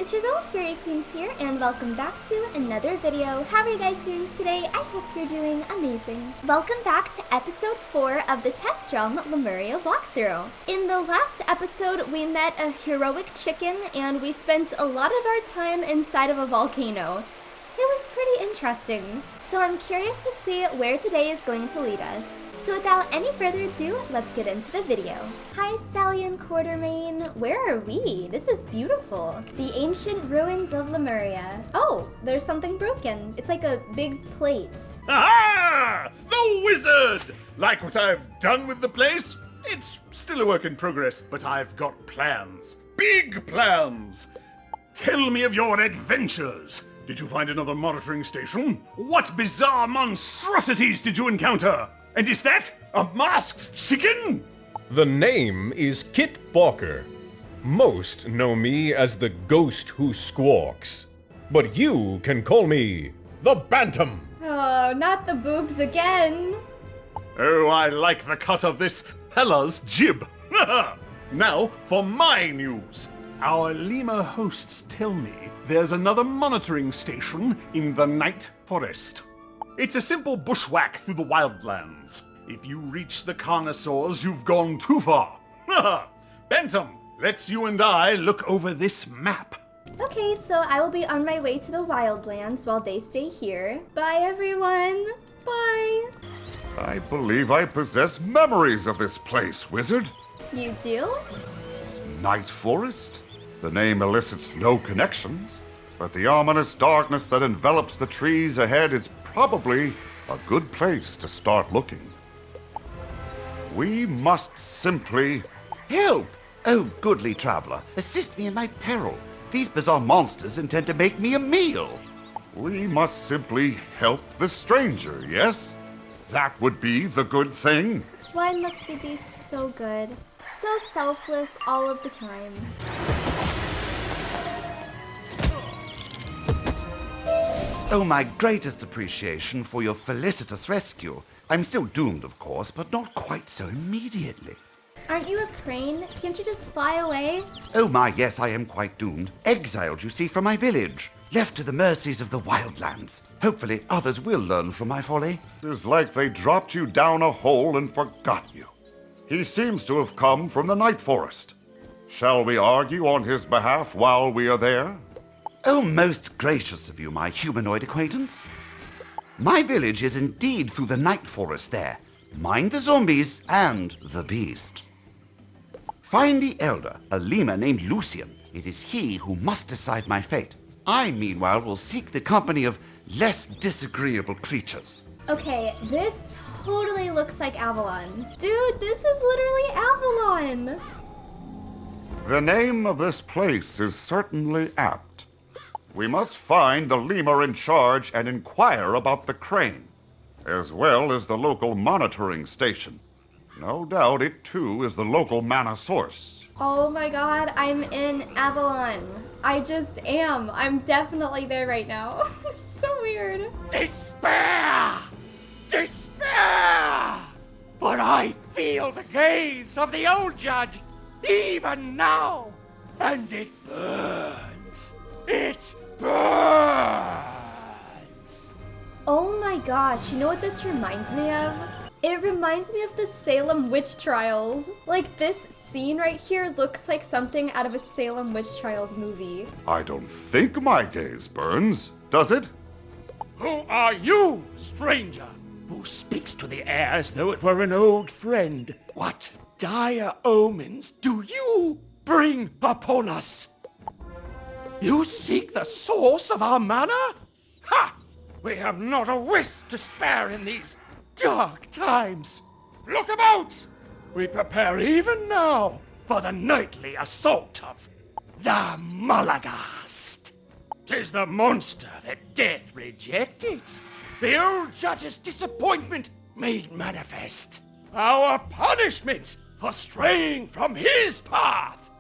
it's your girl faeriequeens here, and welcome back to another video. How are you guys doing today? I hope you're doing amazing. Welcome back to episode 4 of the Test Realm Lemuria walkthrough. In the last episode, we met a heroic chicken, and we spent a lot of our time inside of a volcano. It was pretty interesting. So I'm curious to see where today is going to lead us. So without any further ado, let's get into the video. Hi Stallion Quartermain, where are we? This is beautiful. The ancient ruins of Lemuria. Oh, there's something broken. It's like a big plate. Aha! The wizard! Like what I've done with the place? It's still a work in progress, but I've got plans. Big plans! Tell me of your adventures. Did you find another monitoring station? What bizarre monstrosities did you encounter? And is that a masked chicken? The name is Kit Balker. Most know me as the ghost who squawks. But you can call me the Bantam. Oh, not the boobs again. Oh, I like the cut of this fella's jib. Now for my news. Our lemur hosts tell me there's another monitoring station in the Night Forest. It's a simple bushwhack through the wildlands. If you reach the carnosaurs, you've gone too far. Bantam, let's you and I look over this map. Okay, so I will be on my way to the wildlands while they stay here. Bye everyone. Bye. I believe I possess memories of this place, wizard. You do? Night Forest? The name elicits no connections, but the ominous darkness that envelops the trees ahead is probably a good place to start looking. We must simply... Help! Oh, goodly traveler, assist me in my peril. These bizarre monsters intend to make me a meal. We must simply help the stranger, yes? That would be the good thing. Why must we be so good? So selfless all of the time. Oh, my greatest appreciation for your felicitous rescue. I'm still doomed, of course, but not quite so immediately. Aren't you a crane? Can't you just fly away? Oh my, yes, I am quite doomed. Exiled, you see, from my village. Left to the mercies of the wildlands. Hopefully others will learn from my folly. It is like they dropped you down a hole and forgot you. He seems to have come from the Night Forest. Shall we argue on his behalf while we are there? Oh, most gracious of you, my humanoid acquaintance. My village is indeed through the Night Forest there. Mind the zombies and the beast. Find the elder, a lemur named Lucian. It is he who must decide my fate. I, meanwhile, will seek the company of less disagreeable creatures. Okay, this totally looks like Avalon. Dude, this is literally Avalon! The name of this place is certainly apt. We must find the lemur in charge and inquire about the crane, as well as the local monitoring station. No doubt it too is the local mana source. Oh my god, I'm in Avalon. I just am. I'm definitely there right now. So weird. Despair! Despair! But I feel the gaze of the old judge, even now, and it burns. It burns! Oh my gosh, you know what this reminds me of? It reminds me of the Salem witch trials. Like, this scene right here looks like something out of a Salem witch trials movie. I don't think my gaze burns, does it? Who are you, stranger, who speaks to the air as though it were an old friend? What dire omens do you bring upon us? You seek the source of our mana? Ha! We have not a wisp to spare in these dark times. Look about! We prepare even now for the nightly assault of the Malagast. 'Tis the monster that death rejected. The old judge's disappointment made manifest. Our punishment for straying from his path.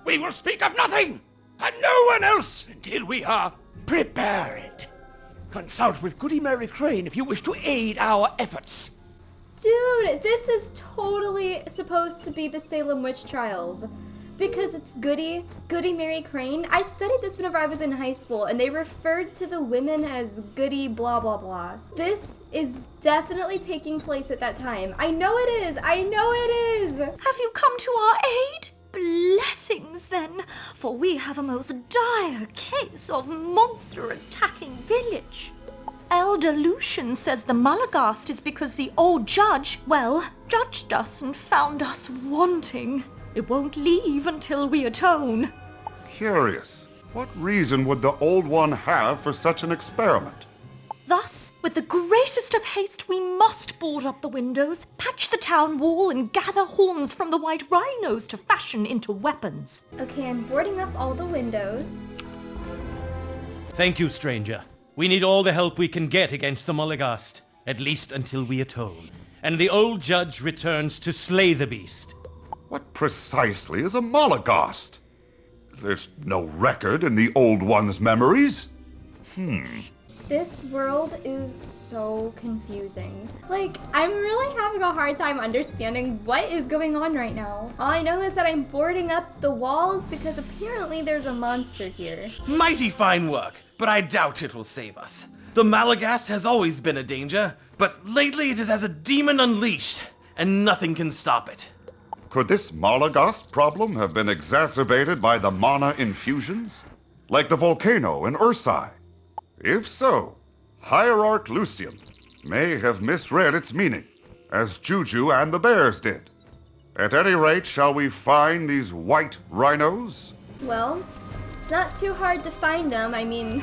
We will speak of nothing and no one else until we are prepared. Consult with Goody Mary Crane if you wish to aid our efforts. Dude, this is totally supposed to be the Salem witch trials. because it's Goody Mary Crane. I studied this whenever I was in high school, and they referred to the women as Goody blah blah blah. This is definitely taking place at that time. I know it is! I know it is! Have you come to our aid? Blessings, then, for we have a most dire case of monster-attacking village. Elder Lucian says the Malagast is because the old judge, well, judged us and found us wanting. It won't leave until we atone. Curious. What reason would the Old One have for such an experiment? Thus, with the greatest of haste, we must board up the windows, patch the town wall, and gather horns from the white rhinos to fashion into weapons. Okay, I'm boarding up all the windows. Thank you, stranger. We need all the help we can get against the Malagast, at least until we atone, and the old judge returns to slay the beast. What precisely is a Malagast? There's no record in the Old One's memories. This world is so confusing. Like, I'm really having a hard time understanding what is going on right now. All I know is that I'm boarding up the walls because apparently there's a monster here. Mighty fine work, but I doubt it will save us. The Malagast has always been a danger, but lately it is as a demon unleashed, and nothing can stop it. Could this Malagast problem have been exacerbated by the mana infusions? Like the volcano in Ursai? If so, Hierarch Lucian may have misread its meaning, as Juju and the bears did. At any rate, shall we find these white rhinos? Well, it's not too hard to find them. I mean,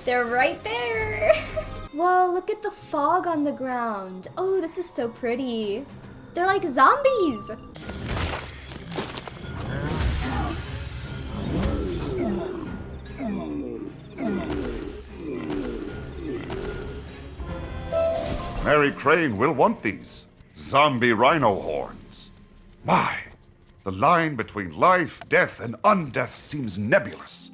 they're right there. Whoa, look at the fog on the ground. Oh, this is so pretty. They're like zombies. Mary Crane will want these zombie rhino horns. My, the line between life, death, and undeath seems nebulous.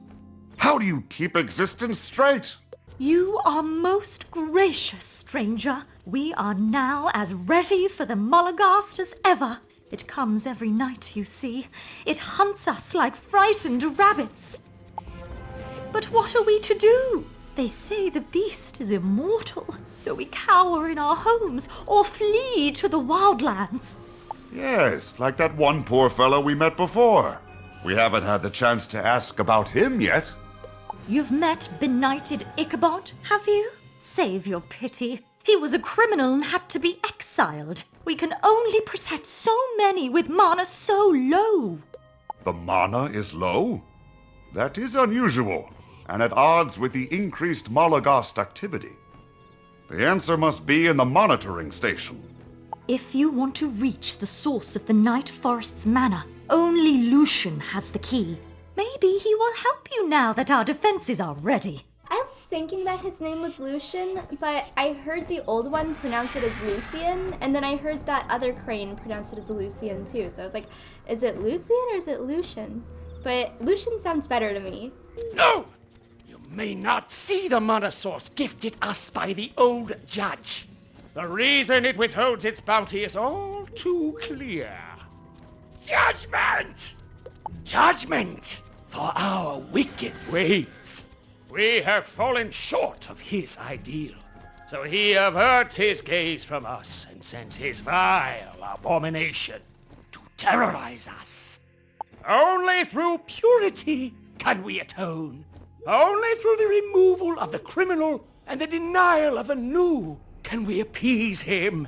How do you keep existence straight? You are most gracious, stranger. We are now as ready for the Malagast as ever. It comes every night, you see. It hunts us like frightened rabbits. But what are we to do? They say the beast is immortal, so we cower in our homes or flee to the wildlands. Yes, like that one poor fellow we met before. We haven't had the chance to ask about him yet. You've met benighted Ichabod, have you? Save your pity. He was a criminal and had to be exiled. We can only protect so many with mana so low. The mana is low? That is unusual, and at odds with the increased Malagast activity. The answer must be in the monitoring station. If you want to reach the source of the Night Forest's mana, only Lucian has the key. Maybe he will help you now that our defenses are ready. I was thinking that his name was Lucian, but I heard the old one pronounce it as Lucian, and then I heard that other crane pronounce it as Lucian too. So I was like, is it Lucian or is it Lucian? But Lucian sounds better to me. No! You may not see the mana source gifted us by the old judge. The reason it withholds its bounty is all too clear. Judgment! Judgment for our wicked ways. We have fallen short of his ideal, so he averts his gaze from us and sends his vile abomination to terrorize us. Only through purity can we atone. Only through the removal of the criminal and the denial of the new can we appease him.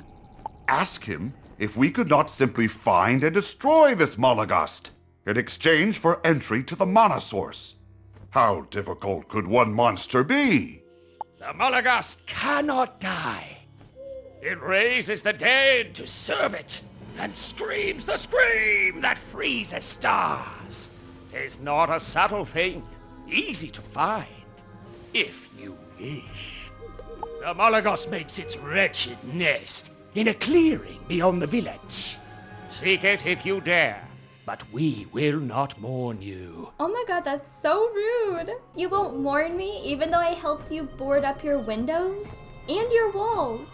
Ask him if we could not simply find and destroy this Malagast in exchange for entry to the mana source. How difficult could one monster be? The Malagast cannot die. It raises the dead to serve it, and screams the scream that freezes stars. Is not a subtle thing, easy to find, if you wish. The Malagast makes its wretched nest in a clearing beyond the village. Seek it if you dare, but we will not mourn you. Oh my god, that's so rude. You won't mourn me even though I helped you board up your windows and your walls.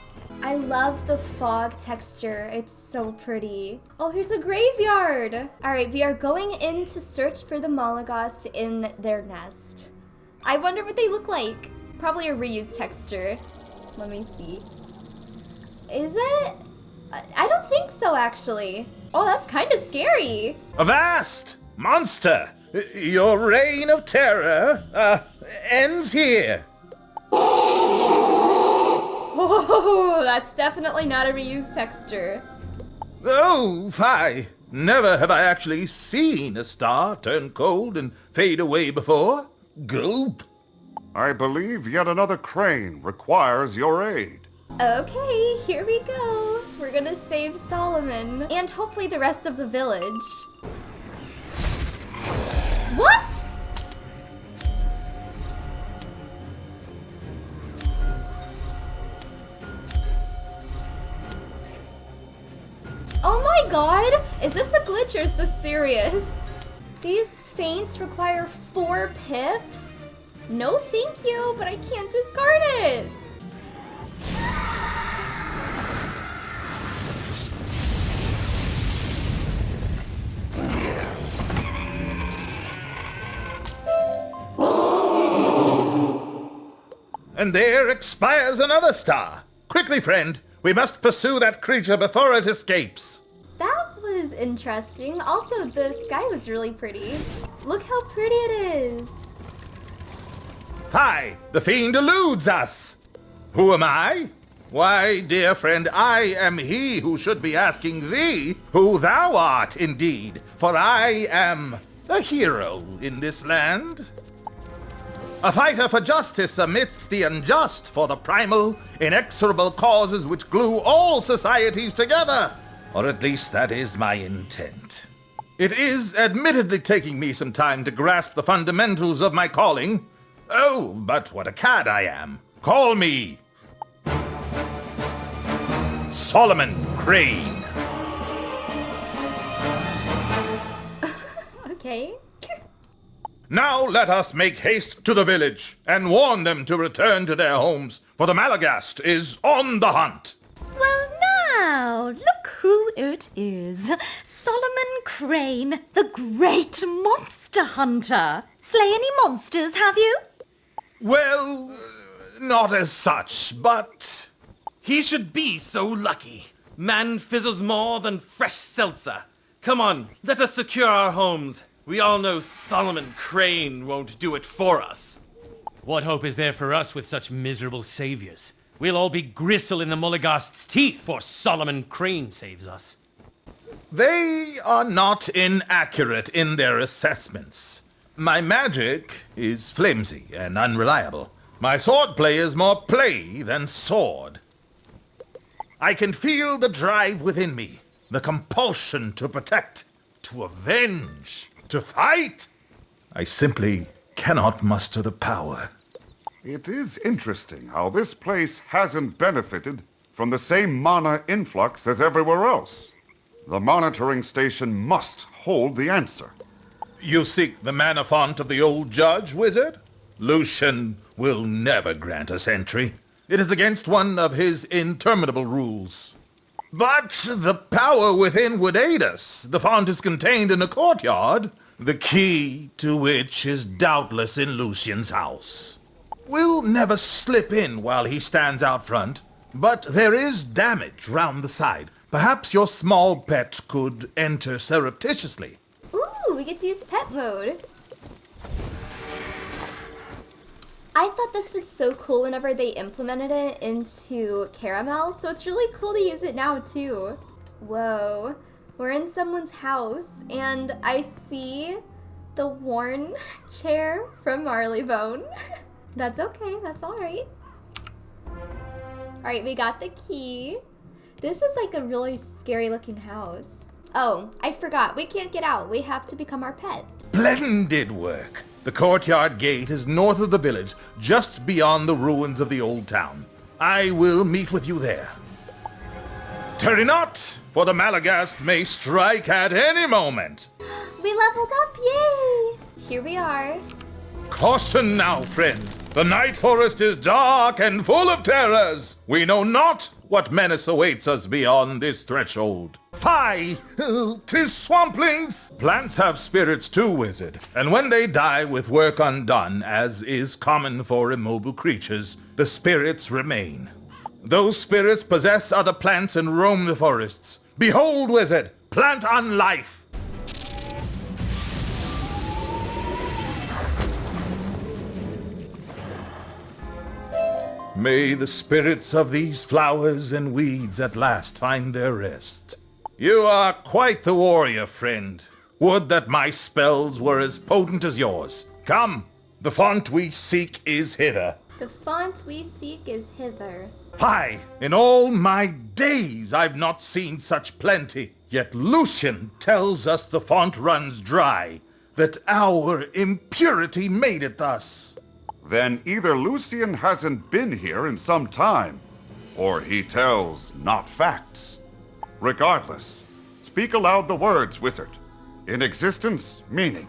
I love the fog texture. It's so pretty. Oh, here's a graveyard. All right, we are going in to search for the Malagast in their nest. I wonder what they look like. Probably a reused texture. Let me see. Is it? I don't think so, actually. Oh, that's kind of scary. Avast, monster! Your reign of terror ends here. Oh, that's definitely not a reused texture. Oh, fie. Never have I actually seen a star turn cold and fade away before. Gulp. I believe yet another crane requires your aid. Okay, here we go. We're gonna save Solomon and hopefully the rest of the village. What? Oh my god! Is this a glitch or is this serious? These feints require 4 pips? No thank you, but I can't discard it! And there expires another star. Quickly, friend, we must pursue that creature before it escapes. That was interesting. Also, the sky was really pretty. Look how pretty it is. Hi, the fiend eludes us. Who am I? Why, dear friend, I am he who should be asking thee who thou art indeed, for I am a hero in this land. A fighter for justice amidst the unjust, for the primal, inexorable causes which glue all societies together. Or at least that is my intent. It is admittedly taking me some time to grasp the fundamentals of my calling. Oh, but what a cad I am. Call me Solomon Crane. Okay. Now let us make haste to the village and warn them to return to their homes, for the Malagast is on the hunt. Well now, look who it is. Solomon Crane, the great monster hunter. Slay any monsters, have you? Well, not as such, but... He should be so lucky. Man fizzles more than fresh seltzer. Come on, let us secure our homes. We all know Solomon Crane won't do it for us. What hope is there for us with such miserable saviors? We'll all be gristle in the Malagast's teeth for Solomon Crane saves us. They are not inaccurate in their assessments. My magic is flimsy and unreliable. My swordplay is more play than sword. I can feel the drive within me, the compulsion to protect, to avenge, to fight. I simply cannot muster the power. It is interesting how this place hasn't benefited from the same mana influx as everywhere else. The monitoring station must hold the answer. You seek the mana font of the old judge, wizard? Lucian will never grant us entry. It is against one of his interminable rules. But the power within would aid us. The font is contained in a courtyard, the key to which is doubtless in Lucian's house. We'll never slip in while he stands out front, but there is damage round the side. Perhaps your small pet could enter surreptitiously. Ooh, we get to use pet mode. I thought this was so cool whenever they implemented it into Caramel, so it's really cool to use it now too. Whoa, we're in someone's house and I see the worn chair from Marleybone. That's okay, that's alright. Alright, we got the key. This is like a really scary looking house. Oh, I forgot, we can't get out. We have to become our pet. Splendid work. The courtyard gate is north of the village, just beyond the ruins of the old town. I will meet with you there. Tarry not, for the Malagast may strike at any moment. We leveled up, yay! Here we are. Caution now, friend. The night forest is dark and full of terrors. We know not what menace awaits us beyond this threshold. Fie! 'Tis swamplings! Plants have spirits too, wizard, and when they die with work undone, as is common for immobile creatures, the spirits remain. Those spirits possess other plants and roam the forests. Behold, wizard, plant on life! May the spirits of these flowers and weeds at last find their rest. You are quite the warrior, friend. Would that my spells were as potent as yours. Come, the font we seek is hither. The font we seek is hither. Fie! In all my days I've not seen such plenty. Yet Lucian tells us the font runs dry, that our impurity made it thus. Then either Lucian hasn't been here in some time, or he tells not facts. Regardless, speak aloud the words, wizard. In existence, meaning.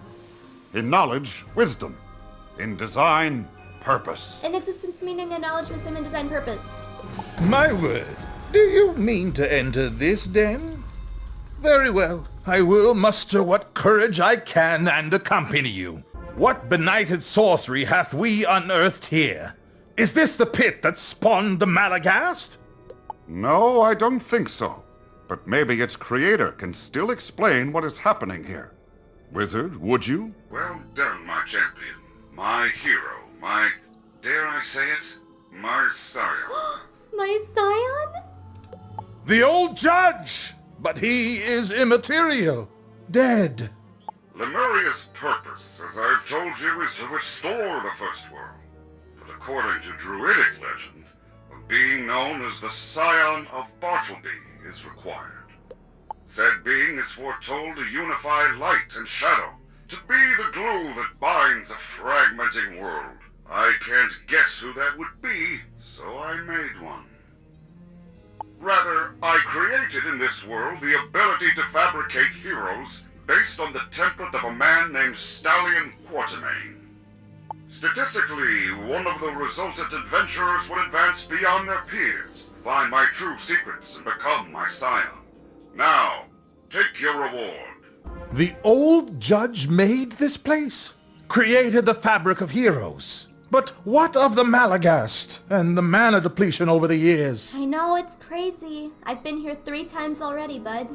In knowledge, wisdom. In design, purpose. In existence, meaning, and knowledge, wisdom, and design purpose. My word, do you mean to enter this den? Very well, I will muster what courage I can and accompany you. What benighted sorcery hath we unearthed here? Is this the pit that spawned the Malagast? No, I don't think so. But maybe its creator can still explain what is happening here. Wizard, would you? Well done, my champion. My hero. My, dare I say it, my scion. My scion? The old judge! But he is immaterial. Dead. Lemuria's purpose, as I've told you, is to restore the First World. But according to Druidic legend, a being known as the Scion of Bartleby is required. Said being is foretold to unify light and shadow, to be the glue that binds a fragmenting world. I can't guess who that would be, so I made one. Rather, I created in this world the ability to fabricate heroes based on the template of a man named Stallion Quartermain. Statistically, one of the resultant adventurers would advance beyond their peers, find my true secrets, and become my scion. Now, take your reward. The old judge made this place? Created the fabric of heroes? But what of the Malagast and the mana depletion over the years? I know, it's crazy. I've been here 3 times already, bud.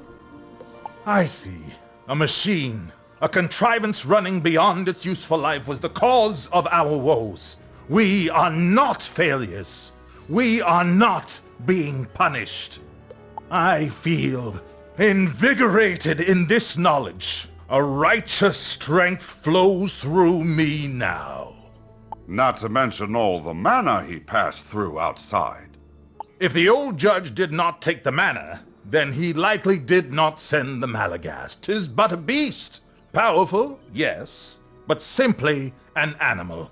I see. A machine, a contrivance running beyond its useful life was the cause of our woes. We are not failures. We are not being punished. I feel invigorated in this knowledge. A righteous strength flows through me now. Not to mention all the mana he passed through outside. If the old judge did not take the mana, then he likely did not send the Malagast. 'Tis but a beast. Powerful, yes, but simply an animal.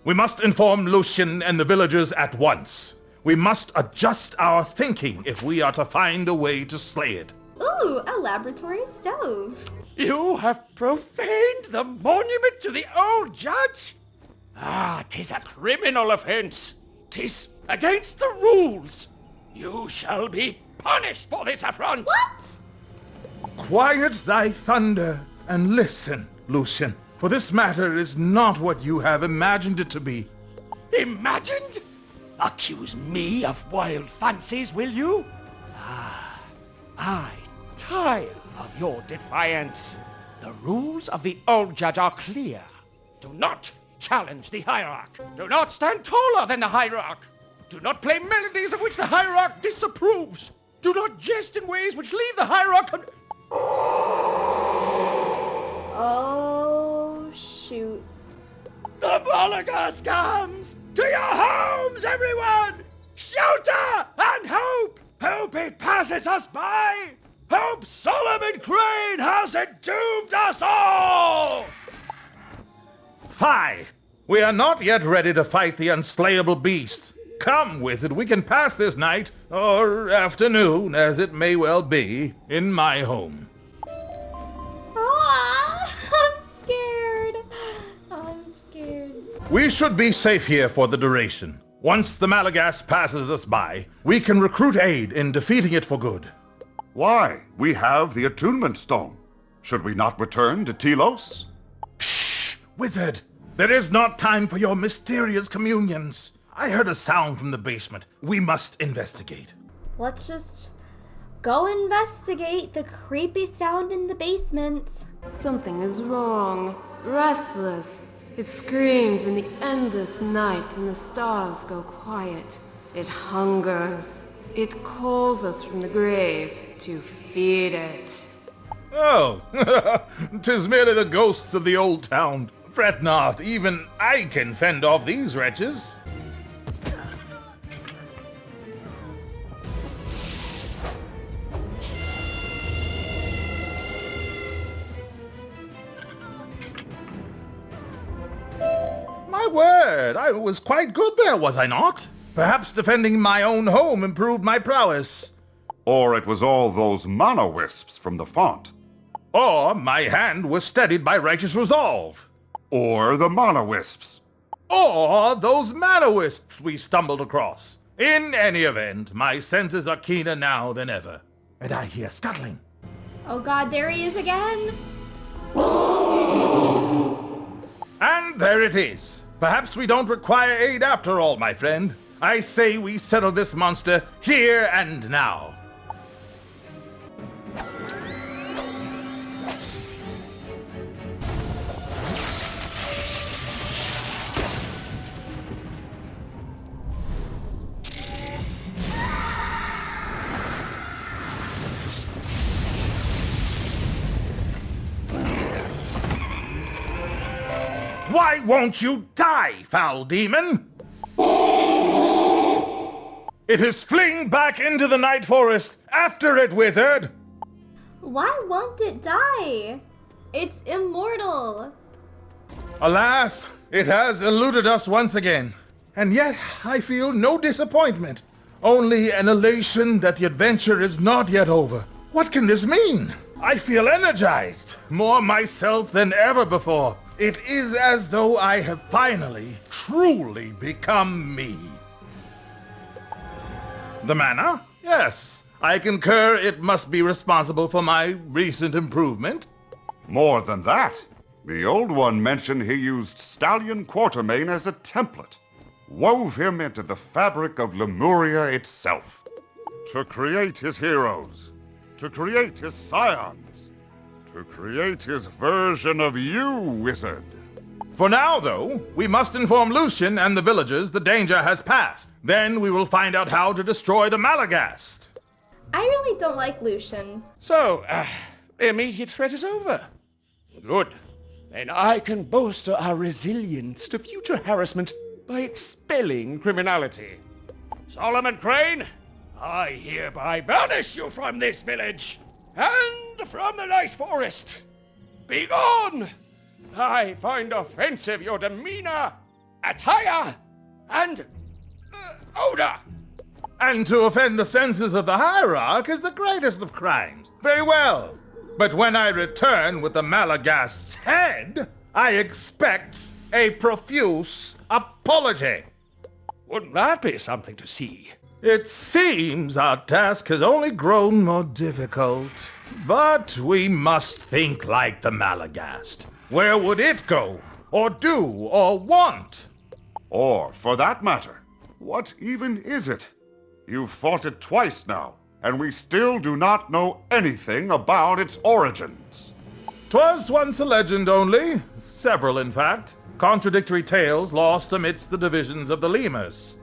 We must inform Lucian and the villagers at once. We must adjust our thinking if we are to find a way to slay it. Ooh, a laboratory stove. You have profaned the monument to the old judge? Ah, 'tis a criminal offense. 'Tis against the rules. You shall be punished for this affront! What? Quiet thy thunder and listen, Lucian, for this matter is not what you have imagined it to be. Imagined? Accuse me of wild fancies, will you? Ah, I tire of your defiance. The rules of the old judge are clear. Do not challenge the hierarch. Do not stand taller than the hierarch. Do not play melodies of which the hierarch disapproves. Do not jest in ways which leave the hierarch Oh, shoot. The Malagast comes! To your homes, everyone! Shelter and hope! Hope it passes us by! Hope Solomon Crane has entombed us all! Fie! We are not yet ready to fight the unslayable beast. Come, wizard, we can pass this night, or afternoon, as it may well be, in my home. Ah, I'm scared. I'm scared. We should be safe here for the duration. Once the Malagast passes us by, we can recruit aid in defeating it for good. Why? We have the attunement stone. Should we not return to Telos? Shh! Wizard! There is not time for your mysterious communions. I heard a sound from the basement. We must investigate. Let's just go investigate the creepy sound in the basement. Something is wrong. Restless. It screams in the endless night and the stars go quiet. It hungers. It calls us from the grave to feed it. Oh, 'tis merely the ghosts of the old town. Fret not, even I can fend off these wretches. My word, I was quite good there, was I not? Perhaps defending my own home improved my prowess. Or it was all those mana wisps from the font. Or my hand was steadied by righteous resolve. Or the mana wisps. Or those mana wisps we stumbled across. In any event, my senses are keener now than ever. And I hear scuttling. Oh god, there he is again! And there it is. Perhaps we don't require aid after all, my friend. I say we settle this monster here and now. Why won't you die, foul demon? It is fling back into the night forest. After it, wizard! Why won't it die? It's immortal. Alas, it has eluded us once again. And yet, I feel no disappointment. Only an elation that the adventure is not yet over. What can this mean? I feel energized, more myself than ever before. It is as though I have finally, truly become me. The mana? Yes. I concur it must be responsible for my recent improvement. More than that, the old one mentioned he used Stallion Quartermain as a template, wove him into the fabric of Lemuria itself, to create his heroes, to create his scions, to create his version of you, wizard. For now, though, we must inform Lucian and the villagers the danger has passed. Then we will find out how to destroy the Malagast. I really don't like Lucian. So, the immediate threat is over. Good. Then I can bolster our resilience to future harassment by expelling criminality. Solomon Crane, I hereby banish you from this village and from the Night Forest. Begone! I find offensive your demeanor, attire, and odor. And to offend the senses of the hierarch is the greatest of crimes. Very well. But when I return with the Malagast's head, I expect a profuse apology. Wouldn't that be something to see? It seems our task has only grown more difficult. But we must think like the Malagast. Where would it go, or do, or want? Or, for that matter, what even is it? You've fought it twice now, and we still do not know anything about its origins. 'Twas once a legend only, several in fact, contradictory tales lost amidst the divisions of the lemurs.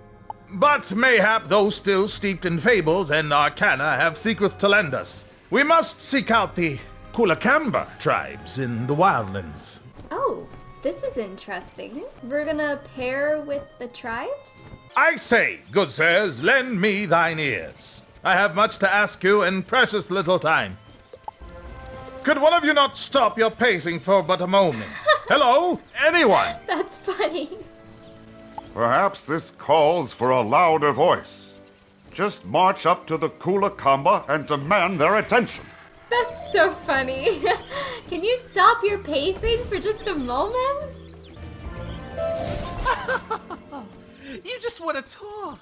But mayhap those still steeped in fables and arcana have secrets to lend us. We must seek out the Kulakamba tribes in the wildlands. Oh, this is interesting. We're gonna pair with the tribes? I say, good sirs, lend me thine ears. I have much to ask you and precious little time. Could one of you not stop your pacing for but a moment? Hello? Anyone? That's funny. Perhaps this calls for a louder voice. Just march up to the Kulakamba and demand their attention. That's so funny. Can you stop your pacing for just a moment? You just just want to talk.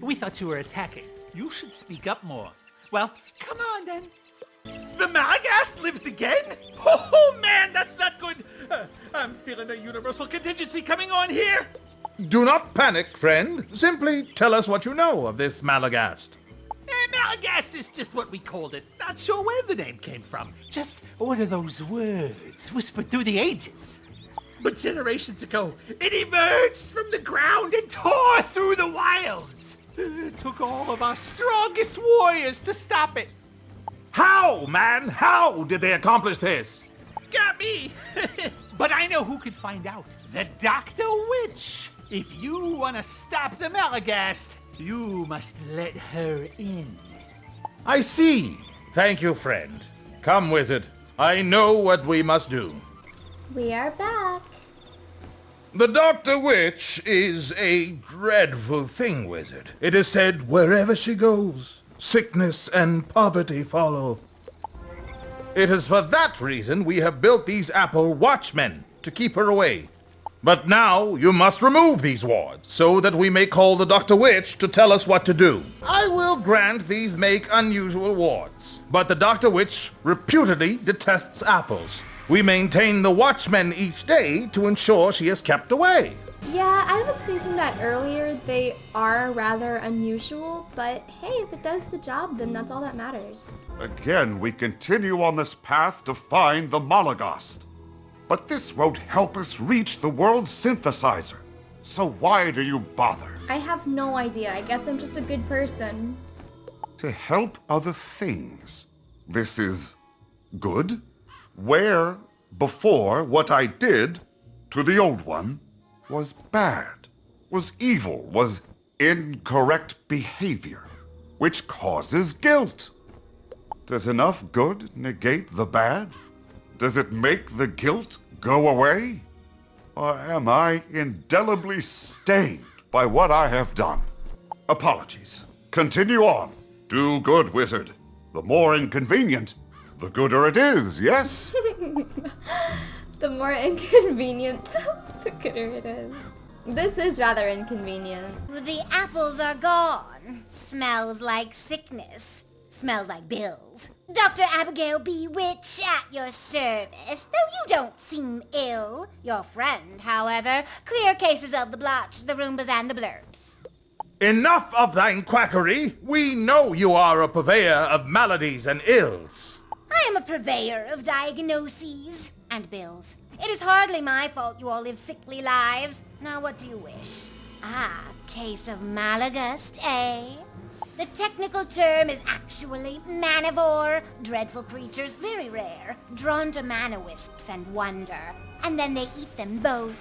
We thought you were attacking. You should speak up more. Well, come on then. The Malagast lives again? Oh man, that's not good. I'm feeling a universal contingency coming on here. Do not panic, friend. Simply tell us what you know of this Malagast. Malagast is just what we called it. Not sure where the name came from. Just one of those words whispered through the ages. But generations ago, it emerged from the ground and tore through the wilds. It took all of our strongest warriors to stop it. How, man? How did they accomplish this? Got me. But I know who could find out. The Dr. Witch. If you want to stop the Malagast, you must let her in. I see. Thank you, friend. Come, wizard. I know what we must do. We are back. The Dr. Witch is a dreadful thing, wizard. It is said wherever she goes, sickness and poverty follow. It is for that reason we have built these apple watchmen to keep her away. But now you must remove these wards, so that we may call the Dr. Witch to tell us what to do. I will grant these make unusual wards, but the Dr. Witch reputedly detests apples. We maintain the watchmen each day to ensure she is kept away. Yeah, I was thinking that earlier. They are rather unusual, but hey, if it does the job, then that's all that matters. Again, we continue on this path to find the Malagast. But this won't help us reach the world synthesizer. So why do you bother? I have no idea. I guess I'm just a good person. To help other things. This is good? Where, before, what I did to the old one was bad, was evil, was incorrect behavior, which causes guilt. Does enough good negate the bad? Does it make the guilt go away? Or am I indelibly stained by what I have done? Apologies. Continue on. Do good, wizard. The more inconvenient, the gooder it is, yes? The more inconvenient, the gooder it is. This is rather inconvenient. The apples are gone. Smells like sickness. Smells like bills. Dr. Abigail B. Witch at your service, though you don't seem ill. Your friend, however, clear cases of the blotch, the Roombas, and the blurbs. Enough of thine quackery! We know you are a purveyor of maladies and ills. I am a purveyor of diagnoses and bills. It is hardly my fault you all live sickly lives. Now what do you wish? Case of Malagast, eh? The technical term is actually manivore. Dreadful creatures, very rare, drawn to mana wisps and wonder. And then they eat them both.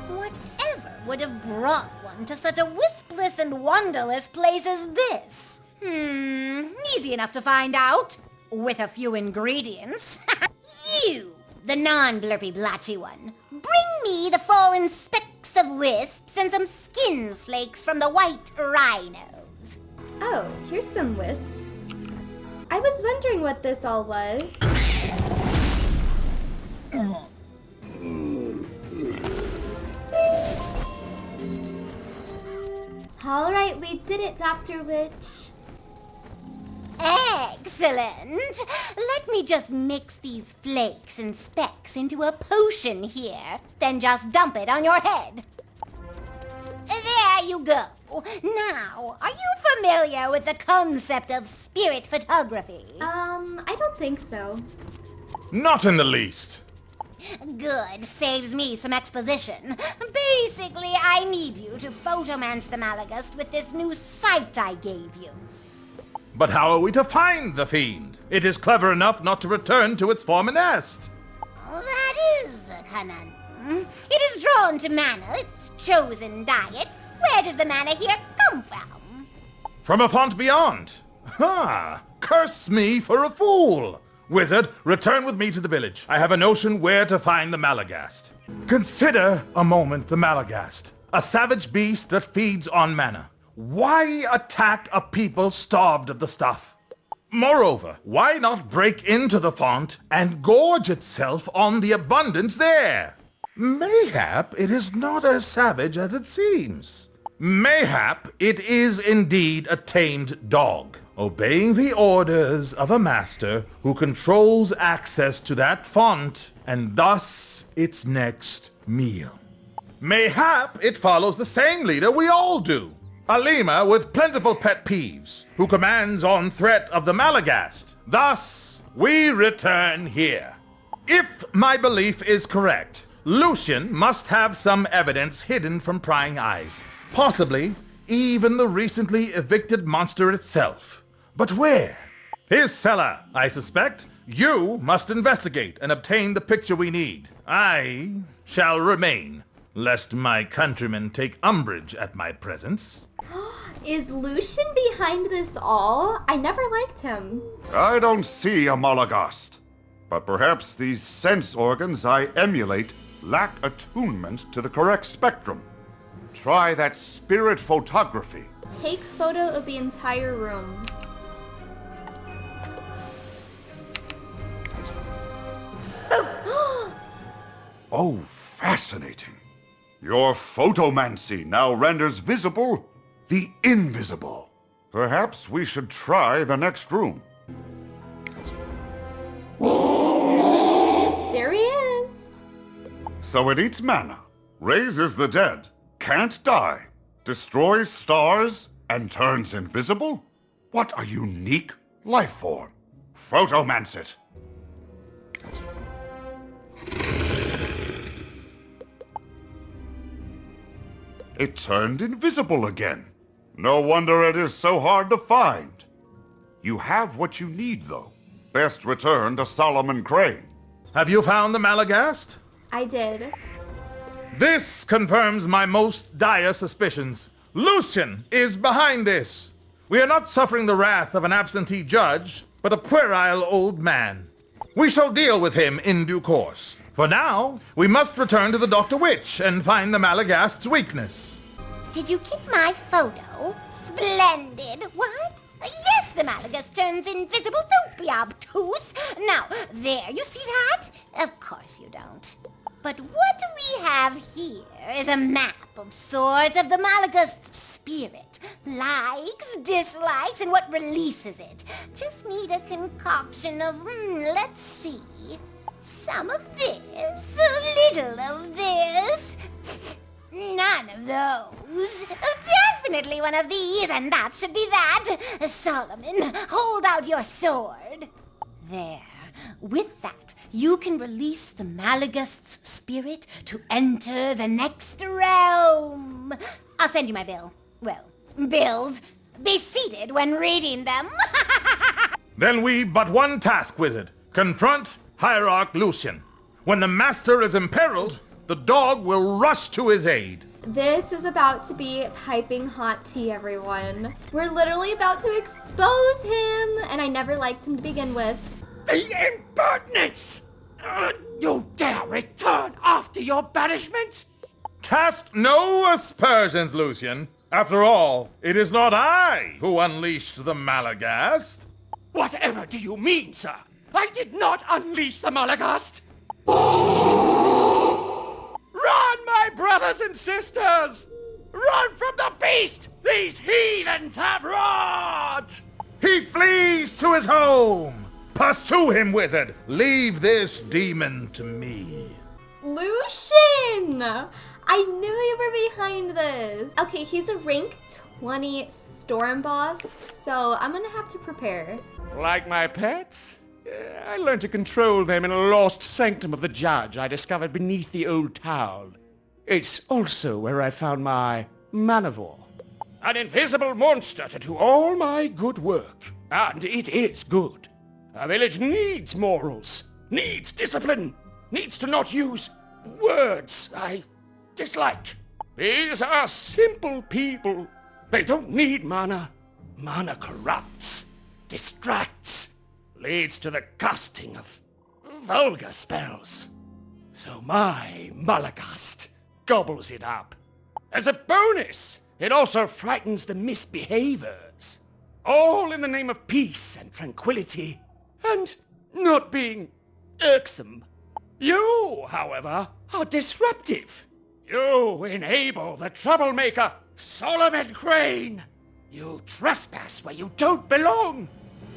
Whatever would have brought one to such a wispless and wonderless place as this? Easy enough to find out. With a few ingredients. You, the non-blurpy blotchy one, bring me the fallen specks of wisps and some skin flakes from the white rhinos. Oh, here's some wisps. I was wondering what this all was. Alright, we did it, Dr. Witch. Excellent! Let me just mix these flakes and specks into a potion here, then just dump it on your head. There you go. Now, are you familiar with the concept of spirit photography? I don't think so. Not in the least. Good. Saves me some exposition. Basically, I need you to photomance the Malagast with this new sight I gave you. But how are we to find the fiend? It is clever enough not to return to its former nest. That is a conundrum. It is drawn to mana, its chosen diet. Where does the mana here come from? From a font beyond. Curse me for a fool. Wizard, return with me to the village. I have a notion where to find the Malagast. Consider a moment the Malagast, a savage beast that feeds on mana. Why attack a people starved of the stuff? Moreover, why not break into the font and gorge itself on the abundance there? Mayhap it is not as savage as it seems. Mayhap it is indeed a tamed dog, obeying the orders of a master who controls access to that font and thus its next meal. Mayhap it follows the same leader we all do, a lemur with plentiful pet peeves, who commands on threat of the Malagast. Thus, we return here. If my belief is correct, Lucian must have some evidence hidden from prying eyes. Possibly even the recently evicted monster itself. But where? His cellar, I suspect. You must investigate and obtain the picture we need. I shall remain, lest my countrymen take umbrage at my presence. Is Lucian behind this all? I never liked him. I don't see a Malagast, but perhaps these sense organs I emulate lack attunement to the correct spectrum. Try that spirit photography. Take photo of the entire room. Oh, fascinating. Your photomancy now renders visible the invisible. Perhaps we should try the next room. There he is. So it eats mana, raises the dead, can't die, destroys stars, and turns invisible? What a unique life form. Photomance it. It turned invisible again. No wonder it is so hard to find. You have what you need, though. Best return to Solomon Crane. Have you found the Malagast? I did. This confirms my most dire suspicions. Lucian is behind this. We are not suffering the wrath of an absentee judge, but a puerile old man. We shall deal with him in due course. For now, we must return to the Dr. Witch and find the Malagast's weakness. Did you get my photo? Splendid. What? Yes, the Malagast turns invisible. Don't be obtuse. Now, there, you see that? Of course you don't. But what we have here is a map of sorts of the Malagast's spirit. Likes, dislikes, and what releases it. Just need a concoction of, let's see. Some of this, a little of this. None of those. Definitely one of these, and that should be that. Solomon, hold out your sword. There. With that, you can release the Malagast's spirit to enter the next realm. I'll send you my bill. Well, bills. Be seated when reading them. Then we've but one task, Wizard. Confront Hierarch Lucian. When the Master is imperiled, the dog will rush to his aid. This is about to be piping hot tea, everyone. We're literally about to expose him, and I never liked him to begin with. The impertinence! You dare return after your banishment? Cast no aspersions, Lucian. After all, it is not I who unleashed the Malagast. Whatever do you mean, sir? I did not unleash the Malagast! Run, my brothers and sisters! Run from the beast these heathens have wrought! He flees to his home! Pursue him, wizard! Leave this demon to me. Lucian! I knew you were behind this. Okay, he's a rank 20 storm boss, so I'm gonna have to prepare. Like my pets? I learned to control them in a lost sanctum of the judge I discovered beneath the old town. It's also where I found my manivore. An invisible monster to do all my good work. And it is good. A village needs morals, needs discipline, needs to not use words I dislike. These are simple people. They don't need mana. Mana corrupts, distracts, leads to the casting of vulgar spells. So my Malagast gobbles it up. As a bonus, it also frightens the misbehavers. All in the name of peace and tranquility, and not being irksome. You, however, are disruptive. You enable the troublemaker, Solomon Crane. You trespass where you don't belong.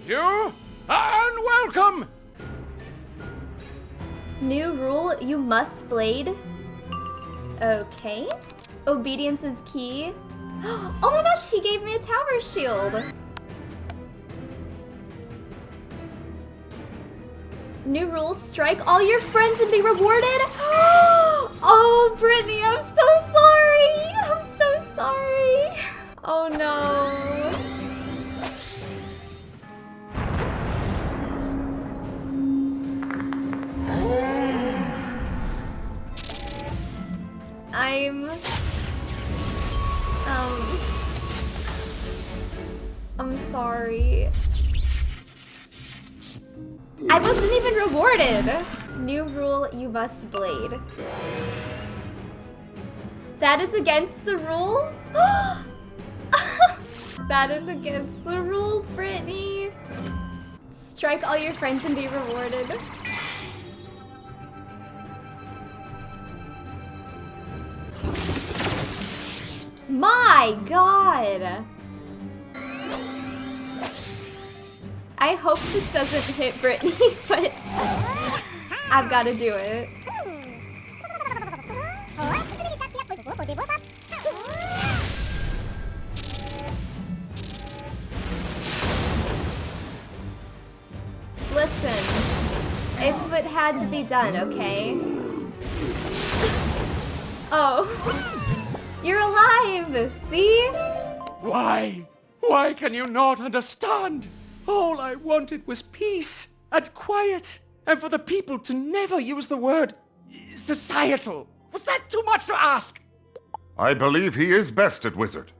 You are unwelcome. New rule, you must blade. Okay. Obedience is key. Oh my gosh, he gave me a tower shield. New rules, strike all your friends and be rewarded. Oh, Brittany, I'm so sorry. I'm so sorry. Oh no. I'm sorry. I wasn't even rewarded. New rule, you must blade. That is against the rules? That is against the rules, Brittany. Strike all your friends and be rewarded. My God! I hope this doesn't hit Brittany, but I've got to do it. Listen, it's what had to be done, okay? Oh, you're alive, see? Why? Why can you not understand? All I wanted was peace and quiet, and for the people to never use the word societal. Was that too much to ask? I believe he is bested, Wizard.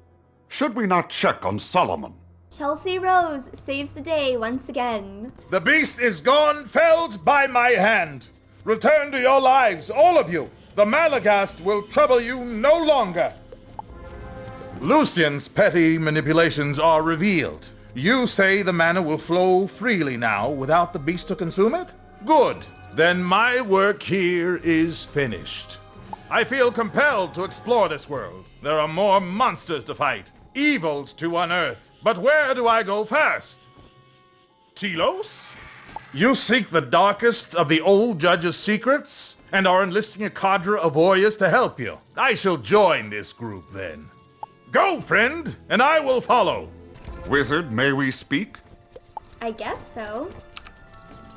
Should we not check on Solomon? Chelsea Rose saves the day once again. The beast is gone, felled by my hand. Return to your lives, all of you. The Malagast will trouble you no longer. Lucian's petty manipulations are revealed. You say the mana will flow freely now without the beast to consume it? Good. Then my work here is finished. I feel compelled to explore this world. There are more monsters to fight, evils to unearth. But where do I go first? Telos? You seek the darkest of the old judge's secrets and are enlisting a cadre of warriors to help you. I shall join this group then. Go, friend, and I will follow. Wizard, may we speak? I guess so.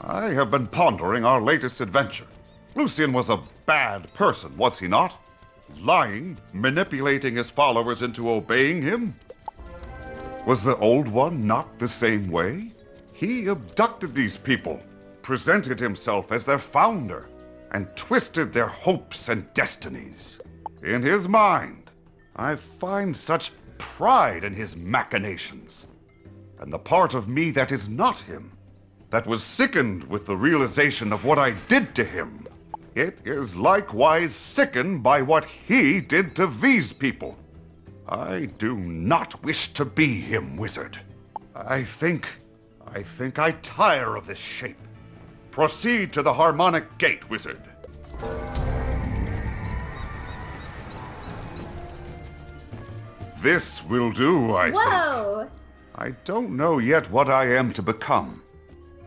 I have been pondering our latest adventure. Lucian was a bad person, was he not? Lying, manipulating his followers into obeying him? Was the Old One not the same way? He abducted these people, presented himself as their founder, and twisted their hopes and destinies. In his mind, I find such pride in his machinations. And the part of me that is not him, that was sickened with the realization of what I did to him, it is likewise sickened by what he did to these people. I do not wish to be him, Wizard. I think I tire of this shape. Proceed to the Harmonic Gate, Wizard. This will do, I think. Whoa! I don't know yet what I am to become,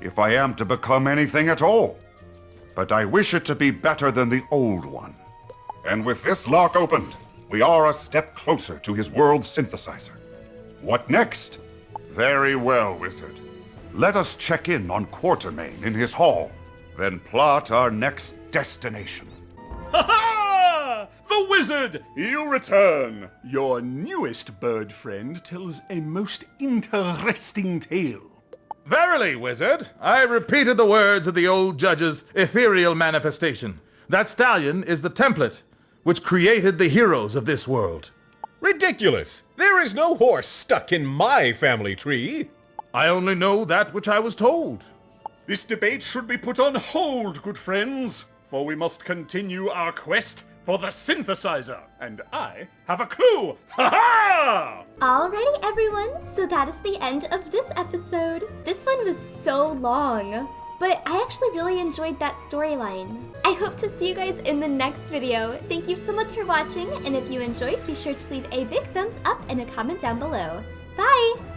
if I am to become anything at all. But I wish it to be better than the Old One. And with this lock opened, we are a step closer to his world synthesizer. What next? Very well, Wizard. Let us check in on Quartermain in his hall, then plot our next destination. Ha-ha! The Wizard, you return! Your newest bird friend tells a most interesting tale. Verily, Wizard, I repeated the words of the old judge's ethereal manifestation. That stallion is the template which created the heroes of this world. Ridiculous! There is no horse stuck in my family tree. I only know that which I was told. This debate should be put on hold, good friends, for we must continue our quest for the synthesizer, and I have a clue! Ha-ha! Alrighty, everyone, so that is the end of this episode. This one was so long. but I actually really enjoyed that storyline. I hope to see you guys in the next video. Thank you so much for watching, and if you enjoyed, be sure to leave a big thumbs up and a comment down below. Bye!